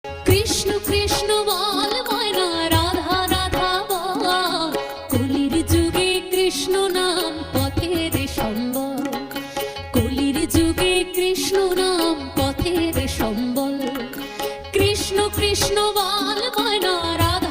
কৃষ্ণ কৃষ্ণ বল ময়না, রাধা রাধা বল। কলির যুগে কৃষ্ণ নাম পথের সম্বল, কলির যুগে কৃষ্ণ নাম পথের সম্বল। কৃষ্ণ কৃষ্ণ বল ময়না, রাধা